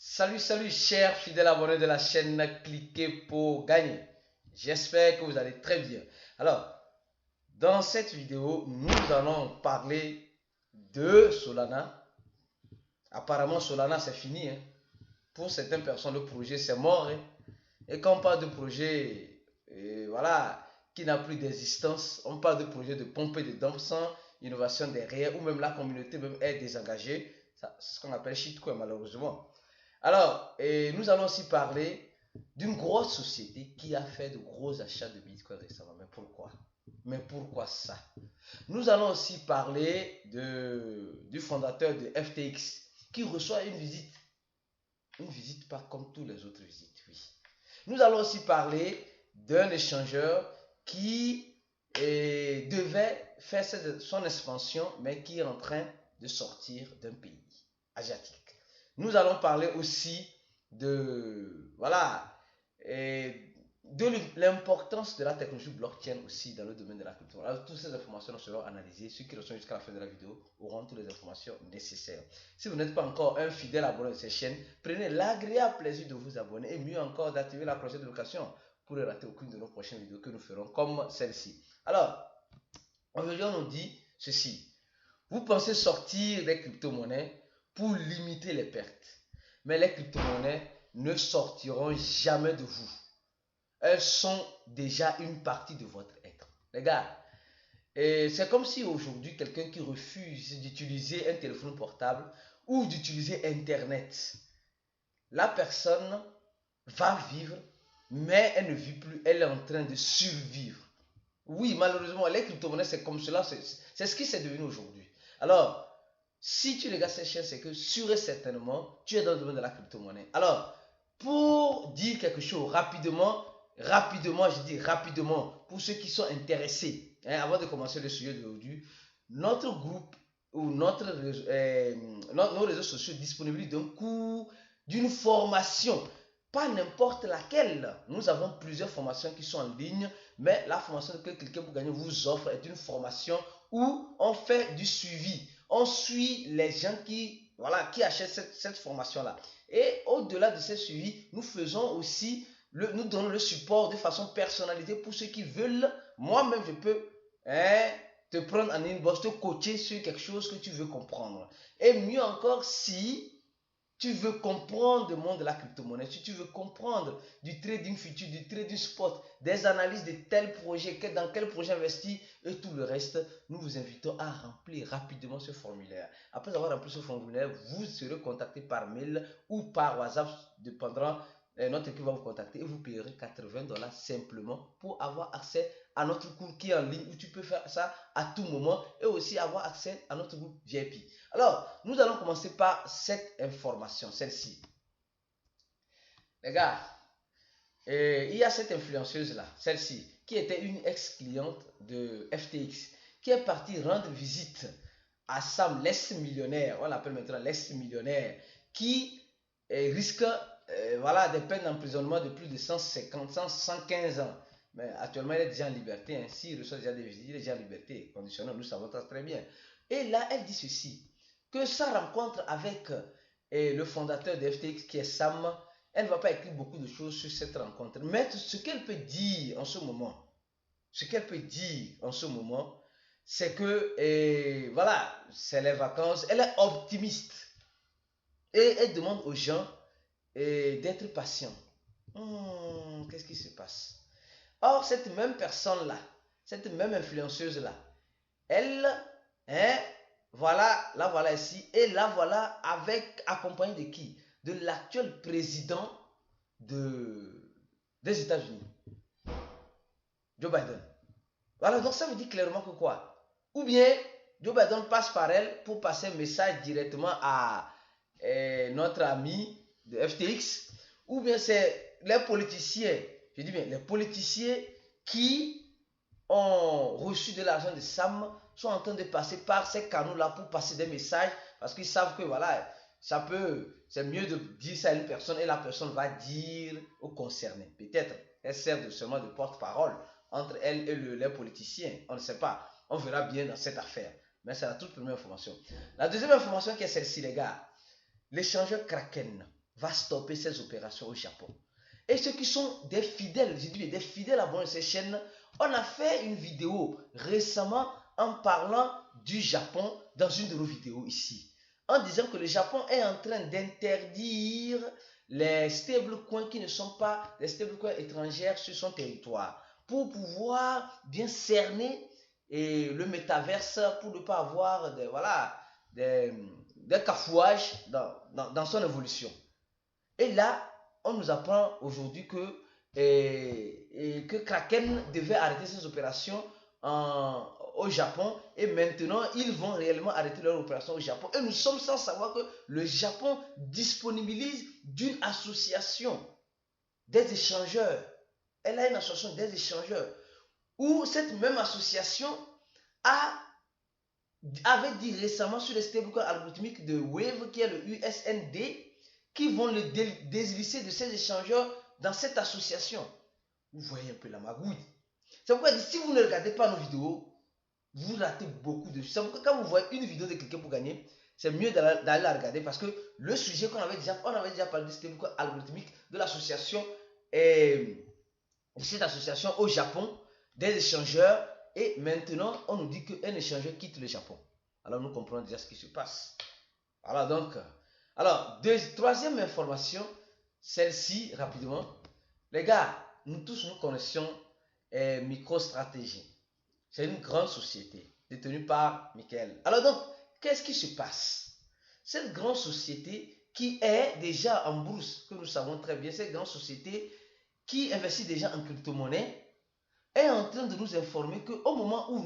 Salut chers fidèles abonnés de la chaîne Cliquez pour gagner. J'espère que vous allez très bien. Alors, dans cette vidéo, nous allons parler de Solana. Apparemment, Solana c'est fini. Pour certaines personnes, le projet c'est mort. Et quand on parle de projet, voilà, qui n'a plus d'existence, on parle de projet de pompe et de dump sans innovation derrière, ou même la communauté même est désengagée. C'est ce qu'on appelle shitcoin malheureusement. Alors, nous allons aussi parler d'une grosse société qui a fait de gros achats de Bitcoin récemment. Mais pourquoi? Mais pourquoi ça? Nous allons aussi parler du fondateur de FTX qui reçoit une visite. Une visite pas comme tous les autres visites, oui. Nous allons aussi parler d'un échangeur qui devait faire son expansion, mais qui est en train de sortir d'un pays asiatique. Nous allons parler aussi de, voilà, de l'importance de la technologie blockchain aussi dans le domaine de la crypto. Alors, toutes ces informations seront analysées. Ceux qui resteront jusqu'à la fin de la vidéo auront toutes les informations nécessaires. Si vous n'êtes pas encore un fidèle abonné de cette chaîne, prenez l'agréable plaisir de vous abonner et mieux encore d'activer la cloche de notification pour ne rater aucune de nos prochaines vidéos que nous ferons comme celle-ci. Alors, aujourd'hui on nous dit ceci. Vous pensez sortir des crypto-monnaies pour limiter les pertes. Mais les crypto-monnaies ne sortiront jamais de vous. Elles sont déjà une partie de votre être. Les gars, c'est comme si aujourd'hui quelqu'un qui refuse d'utiliser un téléphone portable ou d'utiliser Internet, la personne va vivre, mais elle ne vit plus, elle est en train de survivre. Oui, malheureusement, les crypto-monnaies, c'est comme cela, c'est ce qui s'est devenu aujourd'hui. Alors, si tu regardes ces chaînes, c'est que sûr et certainement, tu es dans le domaine de la crypto-monnaie. Alors, pour dire quelque chose rapidement, je dis rapidement, pour ceux qui sont intéressés, avant de commencer le sujet d'aujourd'hui, notre groupe ou nos réseaux sociaux disponibles d'un cours, d'une formation, pas n'importe laquelle. Nous avons plusieurs formations qui sont en ligne, mais la formation que Cliquez pour gagner vous offre est une formation où on fait du suivi. On suit les gens qui achètent cette formation-là. Et au-delà de ce suivi, nous faisons aussi, nous donnons le support de façon personnalisée pour ceux qui veulent. Moi-même, je peux te prendre en inbox, te coacher sur quelque chose que tu veux comprendre. Et mieux encore, si tu veux comprendre le monde de la crypto-monnaie, si tu veux comprendre du trading futur, du trading spot, des analyses de tels projets, dans quel projet investir et tout le reste, nous vous invitons à remplir rapidement ce formulaire. Après avoir rempli ce formulaire, vous serez contacté par mail ou par WhatsApp, dépendant, notre équipe va vous contacter et vous payerez 80 $ simplement pour avoir accès à notre cours qui est en ligne où tu peux faire ça à tout moment et aussi avoir accès à notre groupe VIP. Alors, nous allons commencer par cette information, celle-ci. Les gars, il y a cette influenceuse-là, celle-ci, qui était une ex-cliente de FTX, qui est partie rendre visite à Sam, l'ex-millionnaire, on l'appelle maintenant l'ex-millionnaire, qui risque des peines d'emprisonnement de plus de 115 ans. Mais actuellement, il est déjà en liberté. S'il reçoit déjà des visites, il est déjà en liberté conditionnelle, nous savons très bien. Et là, elle dit ceci, que sa rencontre avec le fondateur de FTX, qui est Sam, elle ne va pas écrire beaucoup de choses sur cette rencontre. Mais ce qu'elle peut dire en ce moment, c'est que, c'est les vacances. Elle est optimiste. Et elle demande aux gens d'être patients. Qu'est-ce qui se passe? Or, cette même personne-là, cette même influenceuse-là, elle, la voilà ici, et la voilà accompagnée de qui? De l'actuel président des États-Unis, Joe Biden. Voilà, donc ça veut dire clairement que quoi? Ou bien Joe Biden passe par elle pour passer un message directement à notre ami de FTX, ou bien c'est les politiciens, je dis bien les politiciens qui ont reçu de l'argent de Sam sont en train de passer par ces canaux-là pour passer des messages parce qu'ils savent que c'est mieux de dire ça à une personne et la personne va dire aux concernés. Peut-être elle sert seulement de porte-parole entre elle et les politiciens. On ne sait pas. On verra bien dans cette affaire. Mais c'est la toute première information. La deuxième information qui est celle-ci, les gars. L'échangeur Kraken va stopper ses opérations au Japon. Et ceux qui sont des fidèles, j'ai dit des fidèles abonnés de ces chaînes, on a fait une vidéo récemment en parlant du Japon dans une de nos vidéos ici. En disant que le Japon est en train d'interdire les stablecoins qui ne sont pas des stablecoins étrangères sur son territoire pour pouvoir bien cerner le métaverse pour ne pas avoir des cafouages dans son évolution. Et là, on nous apprend aujourd'hui que Kraken devait arrêter ses opérations au Japon et maintenant ils vont réellement arrêter leur opération au Japon. Et nous sommes sans savoir que le Japon disponibilise d'une association des échangeurs. Elle a une association des échangeurs où cette même association avait dit récemment sur les stablecoins algorithmiques de Wave qui est le USND qui vont le déslisser de ces échangeurs dans cette association. Vous voyez un peu la magouille. C'est pourquoi si vous ne regardez pas nos vidéos, vous ratez beaucoup de choses. C'est pourquoi quand vous voyez une vidéo de quelqu'un pour gagner, c'est mieux d'aller la regarder parce que le sujet on avait déjà parlé de stablecoin algorithmique de l'association et cette association au Japon des échangeurs et maintenant on nous dit qu'un échangeur quitte le Japon. Alors nous comprenons déjà ce qui se passe. Voilà donc. Alors, troisième information, celle-ci, rapidement. Les gars, nous tous nous connaissons MicroStrategy. C'est une grande société détenue par Michael. Alors donc, qu'est-ce qui se passe? Cette grande société qui est déjà en bourse, que nous savons très bien, cette grande société qui investit déjà en crypto-monnaie, est en train de nous informer qu'au moment où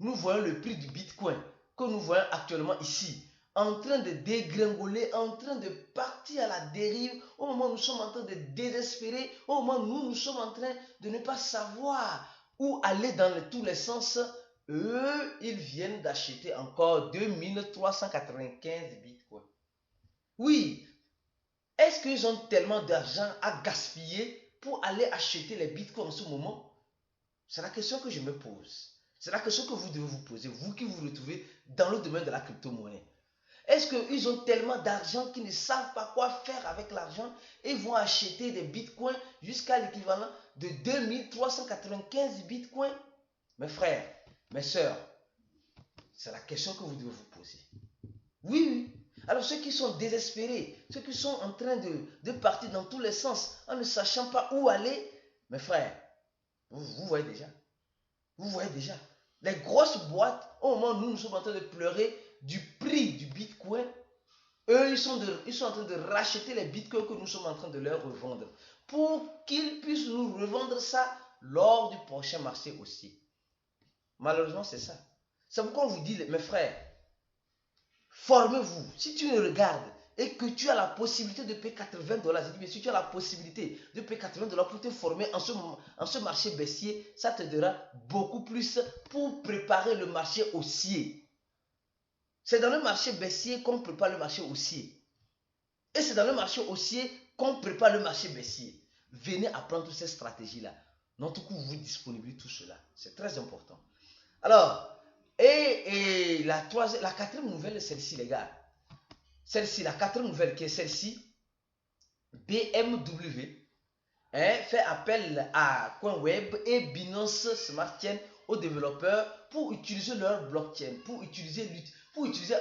nous voyons le prix du Bitcoin, que nous voyons actuellement ici, en train de dégringoler, en train de partir à la dérive, au moment où nous sommes en train de désespérer, au moment où nous sommes en train de ne pas savoir où aller dans tous les sens, eux, ils viennent d'acheter encore 2395 bitcoins. Oui, est-ce qu'ils ont tellement d'argent à gaspiller pour aller acheter les bitcoins en ce moment? C'est la question que je me pose. C'est la question que vous devez vous poser, vous qui vous retrouvez dans le domaine de la crypto-monnaie. Est-ce qu'ils ont tellement d'argent qu'ils ne savent pas quoi faire avec l'argent et vont acheter des bitcoins jusqu'à l'équivalent de 2395 bitcoins? Mes frères, mes soeurs, c'est la question que vous devez vous poser. Oui. Alors ceux qui sont désespérés, ceux qui sont en train de partir dans tous les sens en ne sachant pas où aller, mes frères, vous voyez déjà. Vous voyez déjà. Les grosses boîtes, au moment où nous sommes en train de pleurer du prix du bitcoin, eux, ils sont en train de racheter les bitcoins que nous sommes en train de leur revendre pour qu'ils puissent nous revendre ça lors du prochain marché aussi. Malheureusement, c'est ça. C'est pourquoi on vous dit, mes frères, formez-vous. Si tu me regardes et que tu as la possibilité de payer $80, je dis, mais si tu as la possibilité de payer $80 pour te former en ce marché baissier, ça te donnera beaucoup plus pour préparer le marché haussier. C'est dans le marché baissier qu'on prépare le marché haussier. Et c'est dans le marché haussier qu'on prépare le marché baissier. Venez apprendre toutes ces stratégies-là. Notre coup vous disponibilise tout cela. C'est très important. Alors, la quatrième nouvelle est celle-ci, les gars. Celle-ci, la quatrième nouvelle qui est celle-ci, BMW fait appel à CoinWeb et Binance Smart Chain aux développeurs pour utiliser leur blockchain, pour utiliser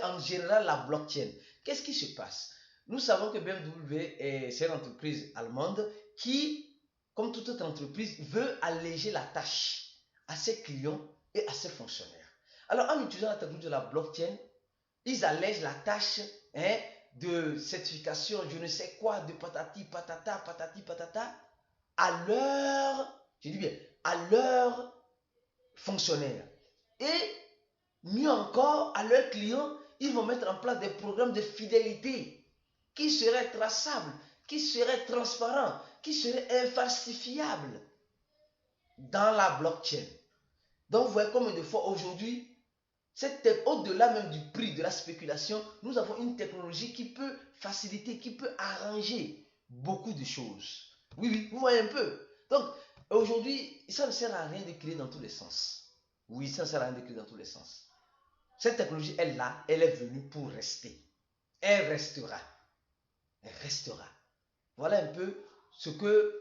en général la blockchain. Qu'est-ce qui se passe? Nous savons que BMW c'est une entreprise allemande qui, comme toute autre entreprise, veut alléger la tâche à ses clients et à ses fonctionnaires. Alors, en utilisant la technologie de la blockchain, ils allègent la tâche de certification, je ne sais quoi, de patati patata, à leurs fonctionnaires. Et mieux encore, à leurs clients, ils vont mettre en place des programmes de fidélité qui seraient traçables, qui seraient transparents, qui seraient infalsifiables dans la blockchain. Donc, vous voyez combien de fois aujourd'hui, au-delà même du prix de la spéculation, nous avons une technologie qui peut faciliter, qui peut arranger beaucoup de choses. Oui, vous voyez un peu. Donc, aujourd'hui, ça ne sert à rien de créer dans tous les sens. Oui, ça ne sert à rien de créer dans tous les sens. Cette technologie, elle est venue pour rester. Elle restera. elle restera. Voilà un peu ce que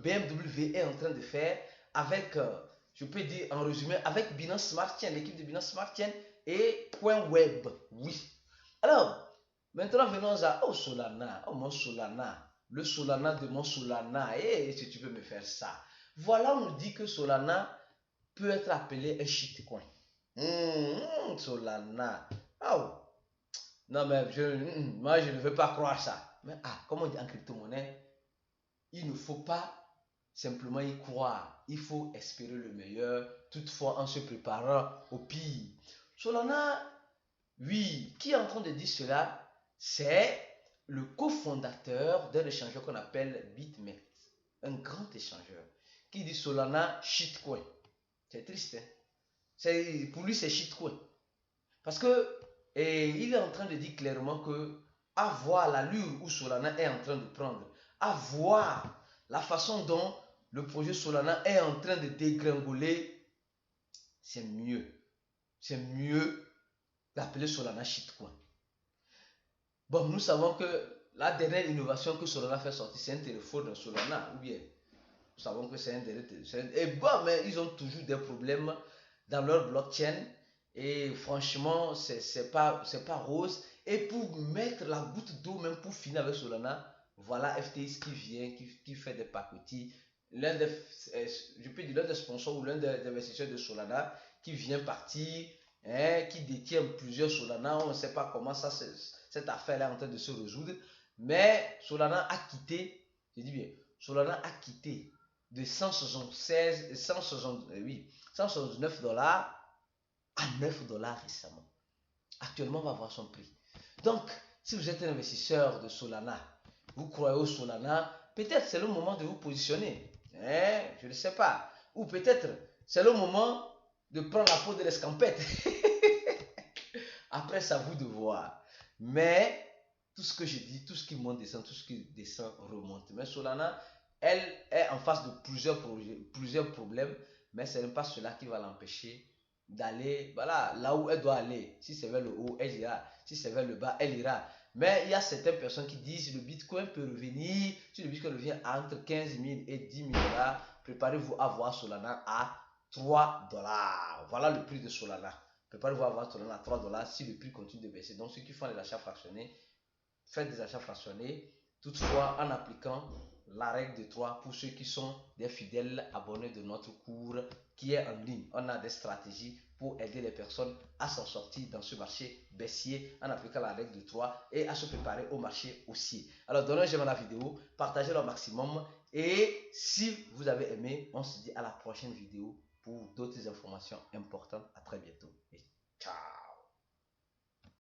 BMW est en train de faire avec, je peux dire en résumé, avec Binance Smart Chain, l'équipe de Binance Smart Chain et Point Web. Oui. Alors, maintenant venons à Solana. Oh mon Solana. Le Solana de mon Solana. Et si tu peux me faire ça. Voilà, on nous dit que Solana peut être appelé un shitcoin. Solana. Oh. Non, mais moi, je ne veux pas croire ça. Mais comme on dit en crypto-monnaie, il ne faut pas simplement y croire. Il faut espérer le meilleur, toutefois en se préparant au pire. Solana, oui, qui est en train de dire cela? C'est le cofondateur d'un échangeur qu'on appelle BitMEX, un grand échangeur, qui dit Solana shitcoin. C'est triste, hein? Pour lui, c'est shitcoin. Parce que il est en train de dire clairement que, à voir l'allure où Solana est en train de prendre, à voir la façon dont le projet Solana est en train de dégringoler, c'est mieux. C'est mieux d'appeler Solana shitcoin. Bon, nous savons que la dernière innovation que Solana fait sortir, c'est un téléphone Solana, ou bien nous savons que c'est un dernier téléphone. Et bon, mais ils ont toujours des problèmes dans leur blockchain. Et franchement, c'est pas rose. Et pour mettre la goutte d'eau, même pour finir avec Solana, voilà FTX qui vient, qui fait des pacotis. L'un des, je peux dire l'un des sponsors ou l'un des investisseurs de Solana qui vient partir, qui détient plusieurs Solana. On ne sait pas comment cette affaire est en train de se résoudre. Mais Solana a quitté, je dis bien, Solana a quitté de 169 dollars à 9 dollars récemment. Actuellement, on va voir son prix. Donc, si vous êtes un investisseur de Solana, vous croyez au Solana, peut-être c'est le moment de vous positionner. Je ne sais pas. Ou peut-être c'est le moment de prendre la peau de l'escampette. Après, c'est à vous de voir. Mais tout ce que je dis, tout ce qui monte descend, tout ce qui descend remonte. Mais Solana, elle est en face de plusieurs problèmes, mais ce n'est pas cela qui va l'empêcher d'aller là où elle doit aller. Si c'est vers le haut, elle ira. Si c'est vers le bas, elle ira. Mais il y a certaines personnes qui disent que le Bitcoin peut revenir. Si le Bitcoin revient entre 15 000 et 10 000 dollars, préparez-vous à voir Solana à 3 dollars. Voilà le prix de Solana. Préparez-vous à voir Solana à 3 dollars si le prix continue de baisser. Donc ceux qui font les achats fractionnés, faites des achats fractionnés. Toutefois, en appliquant la règle de 3 pour ceux qui sont des fidèles abonnés de notre cours qui est en ligne. On a des stratégies pour aider les personnes à s'en sortir dans ce marché baissier en appliquant la règle de 3 et à se préparer au marché haussier. Alors donnez un j'aime à la vidéo, partagez-le au maximum et si vous avez aimé, on se dit à la prochaine vidéo pour d'autres informations importantes. À très bientôt.